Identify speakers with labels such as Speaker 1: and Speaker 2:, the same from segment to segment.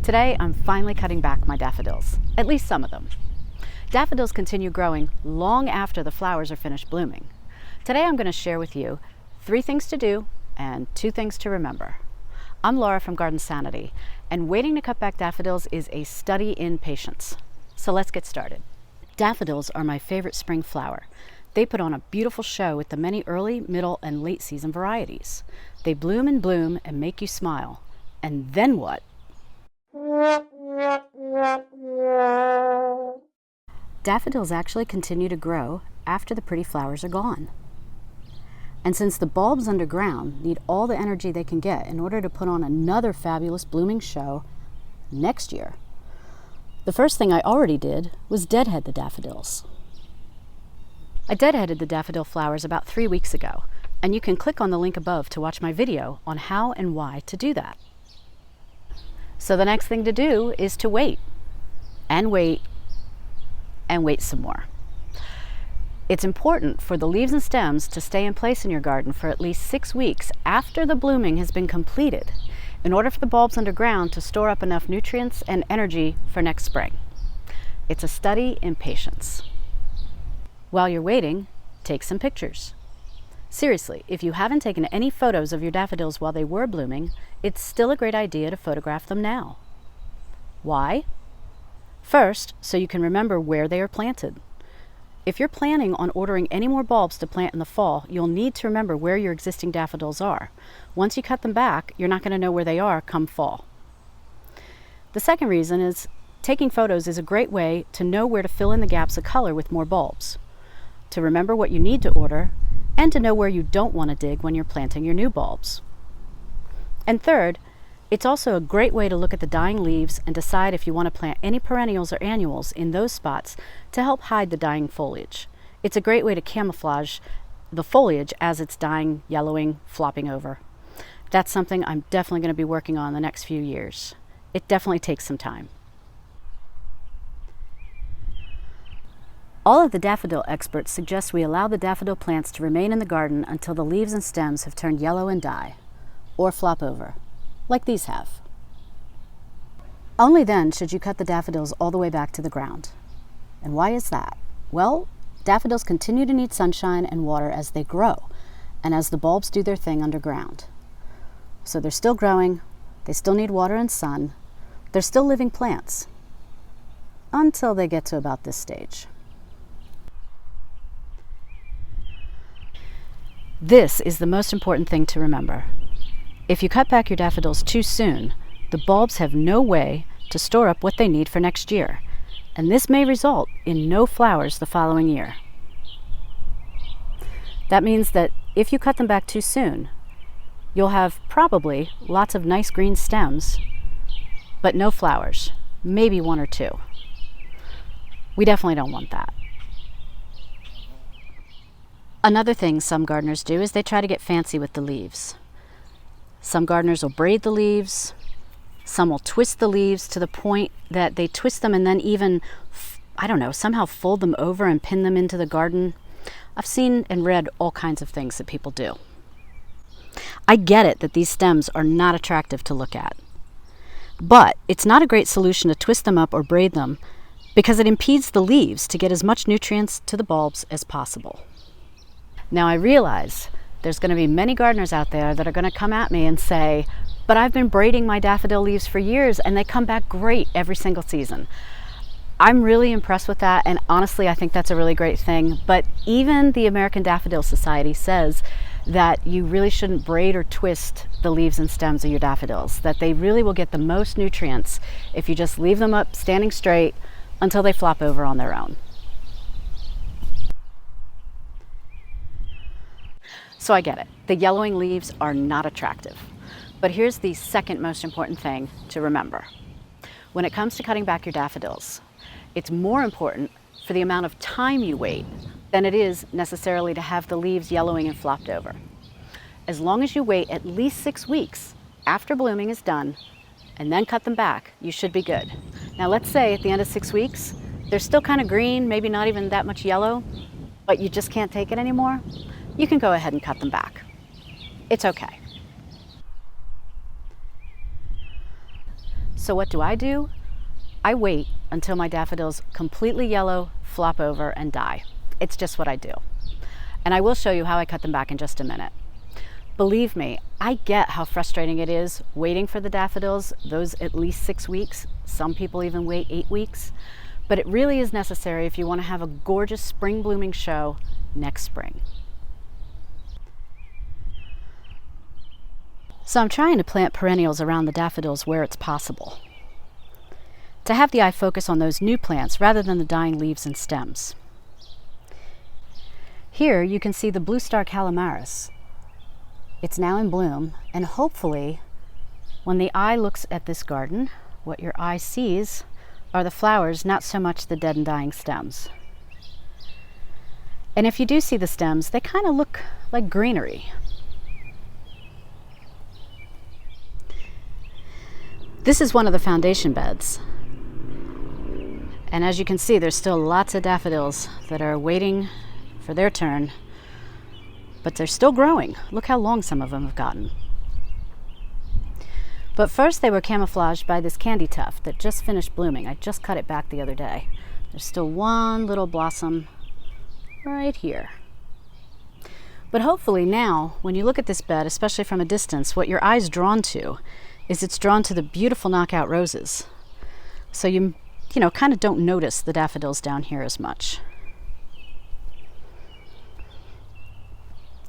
Speaker 1: Today, I'm finally cutting back my daffodils, at least some of them. Daffodils continue growing long after the flowers are finished blooming. Today, I'm going to share with you 3 things to do and 2 things to remember. I'm Laura from Garden Sanity, and waiting to cut back daffodils is a study in patience. So let's get started. Daffodils are my favorite spring flower. They put on a beautiful show with the many early, middle, and late season varieties. They bloom and make you smile. And then what? Daffodils actually continue to grow after the pretty flowers are gone. And since the bulbs underground need all the energy they can get in order to put on another fabulous blooming show next year, the first thing I already did was deadhead the daffodils. I deadheaded the daffodil flowers about 3 weeks ago, and you can click on the link above to watch my video on how and why to do that. So the next thing to do is to wait, and wait, and wait some more. It's important for the leaves and stems to stay in place in your garden for at least 6 weeks after the blooming has been completed, in order for the bulbs underground to store up enough nutrients and energy for next spring. It's a study in patience. While you're waiting, take some pictures. Seriously, if you haven't taken any photos of your daffodils while they were blooming, it's still a great idea to photograph them now. Why? First, so you can remember where they are planted. If you're planning on ordering any more bulbs to plant in the fall, you'll need to remember where your existing daffodils are. Once you cut them back, you're not going to know where they are come fall. The second reason is taking photos is a great way to know where to fill in the gaps of color with more bulbs, to remember what you need to order, and to know where you don't want to dig when you're planting your new bulbs. And third, it's also a great way to look at the dying leaves and decide if you want to plant any perennials or annuals in those spots to help hide the dying foliage. It's a great way to camouflage the foliage as it's dying, yellowing, flopping over. That's something I'm definitely going to be working on the next few years. It definitely takes some time. All of the daffodil experts suggest we allow the daffodil plants to remain in the garden until the leaves and stems have turned yellow and die, or flop over, like these have. Only then should you cut the daffodils all the way back to the ground. And why is that? Well, daffodils continue to need sunshine and water as they grow, and as the bulbs do their thing underground. So they're still growing, they still need water and sun, they're still living plants, until they get to about this stage. This is the most important thing to remember. If you cut back your daffodils too soon, the bulbs have no way to store up what they need for next year, and this may result in no flowers the following year. That means that if you cut them back too soon, you'll have probably lots of nice green stems, but no flowers, maybe 1 or 2. We definitely don't want that. Another thing some gardeners do is they try to get fancy with the leaves. Some gardeners will braid the leaves. Some will twist the leaves to the point that they twist them and then even, somehow fold them over and pin them into the garden. I've seen and read all kinds of things that people do. I get it that these stems are not attractive to look at. But it's not a great solution to twist them up or braid them because it impedes the leaves to get as much nutrients to the bulbs as possible. Now I realize there's going to be many gardeners out there that are going to come at me and say, but I've been braiding my daffodil leaves for years and they come back great every single season. I'm really impressed with that, and honestly I think that's a really great thing, but even the American Daffodil Society says that you really shouldn't braid or twist the leaves and stems of your daffodils, that they really will get the most nutrients if you just leave them up standing straight until they flop over on their own. So I get it. The yellowing leaves are not attractive. But here's the second most important thing to remember. When it comes to cutting back your daffodils, it's more important for the amount of time you wait than it is necessarily to have the leaves yellowing and flopped over. As long as you wait at least 6 weeks after blooming is done and then cut them back, you should be good. Now let's say at the end of 6 weeks, they're still kind of green, maybe not even that much yellow, but you just can't take it anymore. You can go ahead and cut them back. It's okay. So what do? I wait until my daffodils completely yellow, flop over, and die. It's just what I do. And I will show you how I cut them back in just a minute. Believe me, I get how frustrating it is waiting for the daffodils, those at least 6 weeks. Some people even wait 8 weeks. But it really is necessary if you want to have a gorgeous spring blooming show next spring. So I'm trying to plant perennials around the daffodils where it's possible, to have the eye focus on those new plants rather than the dying leaves and stems. Here you can see the blue star calamaris. It's now in bloom, and hopefully when the eye looks at this garden, what your eye sees are the flowers, not so much the dead and dying stems. And if you do see the stems, they kind of look like greenery. This is one of the foundation beds. And as you can see, there's still lots of daffodils that are waiting for their turn, but they're still growing. Look how long some of them have gotten. But first they were camouflaged by this candy tuft that just finished blooming. I just cut it back the other day. There's still one little blossom right here. But hopefully now, when you look at this bed, especially from a distance, what your eye's drawn to is it's drawn to the beautiful knockout roses. So you kind of don't notice the daffodils down here as much.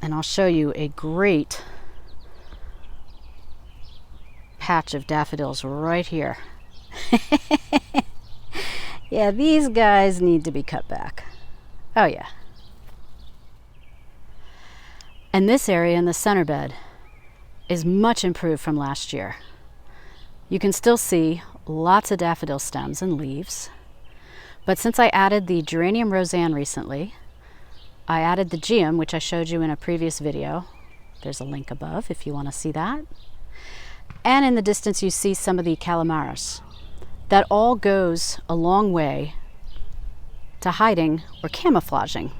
Speaker 1: And I'll show you a great patch of daffodils right here. Yeah, these guys need to be cut back. Oh yeah. And this area in the center bed is much improved from last year. You can still see lots of daffodil stems and leaves, but since I added the geranium roseanne recently, I added the geum, which I showed you in a previous video. There's a link above if you want to see that. And in the distance you see some of the calamaris. That all goes a long way to hiding or camouflaging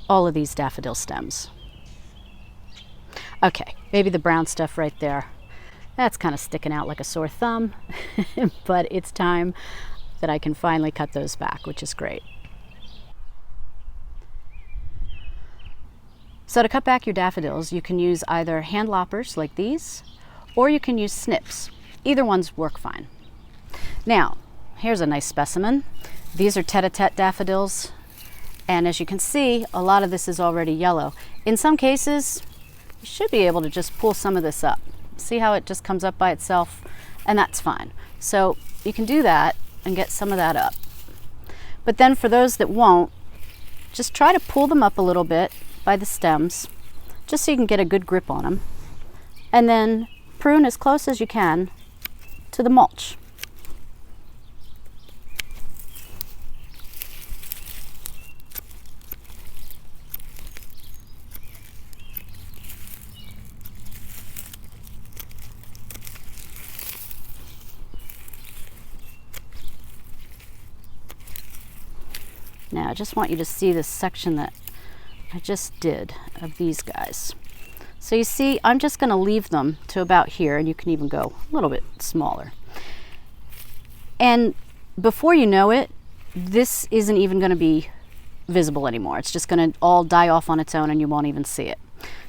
Speaker 1: all of these daffodil stems. Okay, maybe the brown stuff right there. That's kind of sticking out like a sore thumb, but it's time that I can finally cut those back, which is great. So to cut back your daffodils, you can use either hand loppers like these, or you can use snips. Either ones work fine. Now, here's a nice specimen. These are tete-a-tete daffodils, and as you can see, a lot of this is already yellow. In some cases, you should be able to just pull some of this up. See how it just comes up by itself? And that's fine. So you can do that and get some of that up. But then for those that won't, just try to pull them up a little bit by the stems, just so you can get a good grip on them. And then prune as close as you can to the mulch. Now I just want you to see this section that I just did of these guys. So you see, I'm just going to leave them to about here, and you can even go a little bit smaller. And before you know it, this isn't even going to be visible anymore. It's just going to all die off on its own and you won't even see it.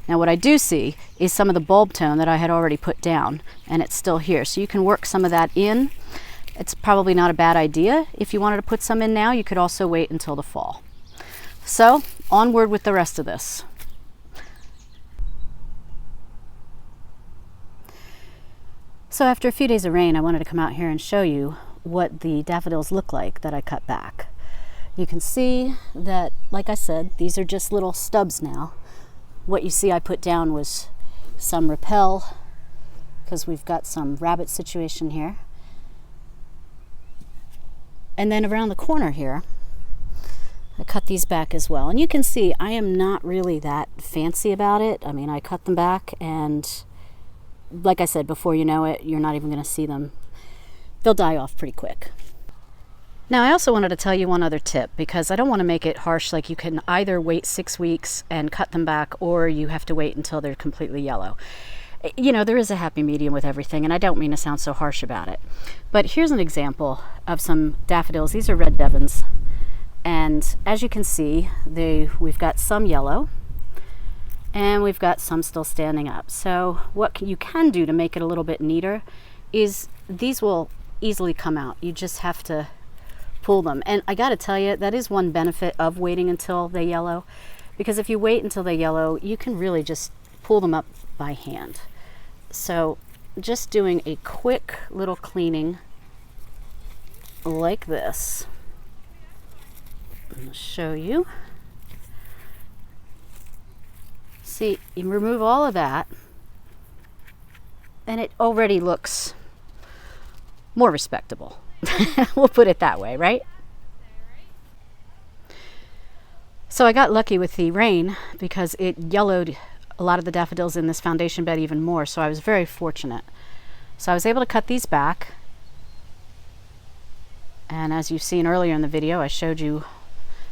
Speaker 1: Now what I do see is some of the bulb tone that I had already put down, and it's still here. So you can work some of that in. It's probably not a bad idea. If you wanted to put some in now, you could also wait until the fall. So onward with the rest of this. So after a few days of rain, I wanted to come out here and show you what the daffodils look like that I cut back. You can see that, like I said, these are just little stubs now. What you see I put down was some repel, because we've got some rabbit situation here. And then around the corner here, I cut these back as well. And you can see I am not really that fancy about it. I mean, I cut them back, and like I said, before you know it, you're not even going to see them. They'll die off pretty quick. Now, I also wanted to tell you one other tip, because I don't want to make it harsh, like you can either wait 6 weeks and cut them back, or you have to wait until they're completely yellow. You know, there is a happy medium with everything, and I don't mean to sound so harsh about it. But here's an example of some daffodils. These are red Devons. And as you can see, we've got some yellow, and we've got some still standing up. So what you can do to make it a little bit neater is these will easily come out. You just have to pull them. And I got to tell you, that is one benefit of waiting until they yellow, because if you wait until they yellow, you can really just pull them up by hand. So just doing a quick little cleaning like this. I'll show you. See, you remove all of that, and it already looks more respectable. We'll put it that way, right? So I got lucky with the rain because it yellowed a lot of the daffodils in this foundation bed even more, so I was very fortunate. So I was able to cut these back, and as you've seen earlier in the video, I showed you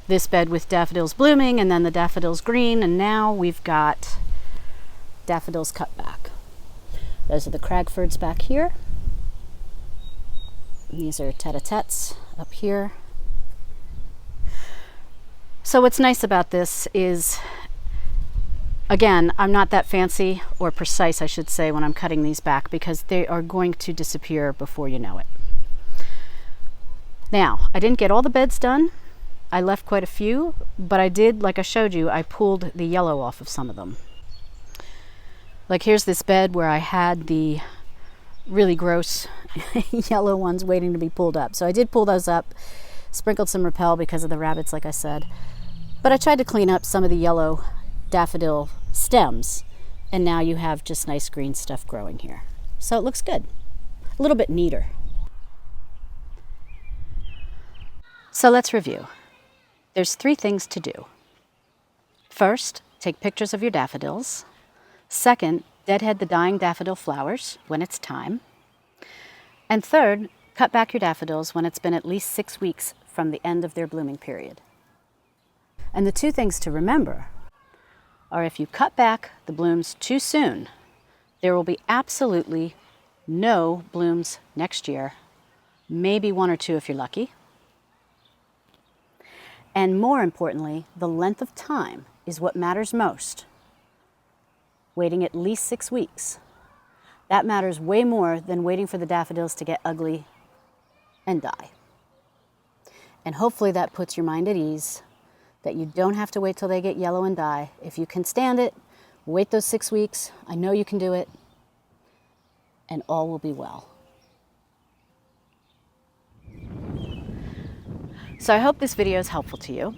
Speaker 1: this bed with daffodils blooming and then the daffodils green, and now we've got daffodils cut back. Those are the Cragfords back here. And these are tete-a-tetes up here. So what's nice about this is, again, I'm not that fancy or precise, I should say, when I'm cutting these back, because they are going to disappear before you know it. Now, I didn't get all the beds done. I left quite a few, but I did, like I showed you, I pulled the yellow off of some of them. Like here's this bed where I had the really gross yellow ones waiting to be pulled up. So I did pull those up, sprinkled some Repel because of the rabbits, like I said. But I tried to clean up some of the yellow daffodil stems, and now you have just nice green stuff growing here. So it looks good. A little bit neater. So let's review. There's 3 things to do. First, take pictures of your daffodils. Second, deadhead the dying daffodil flowers when it's time. And third, cut back your daffodils when it's been at least 6 weeks from the end of their blooming period. And the 2 things to remember are, if you cut back the blooms too soon, there will be absolutely no blooms next year, maybe 1 or 2 if you're lucky. And more importantly, the length of time is what matters most. Waiting at least 6 weeks. That matters way more than waiting for the daffodils to get ugly and die. And hopefully that puts your mind at ease, that you don't have to wait till they get yellow and die. If you can stand it, wait those 6 weeks. I know you can do it, and all will be well. So I hope this video is helpful to you.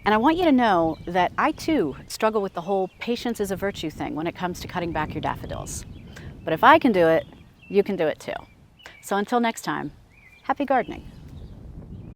Speaker 1: And I want you to know that I too struggle with the whole patience is a virtue thing when it comes to cutting back your daffodils. But if I can do it, you can do it too. So until next time, happy gardening.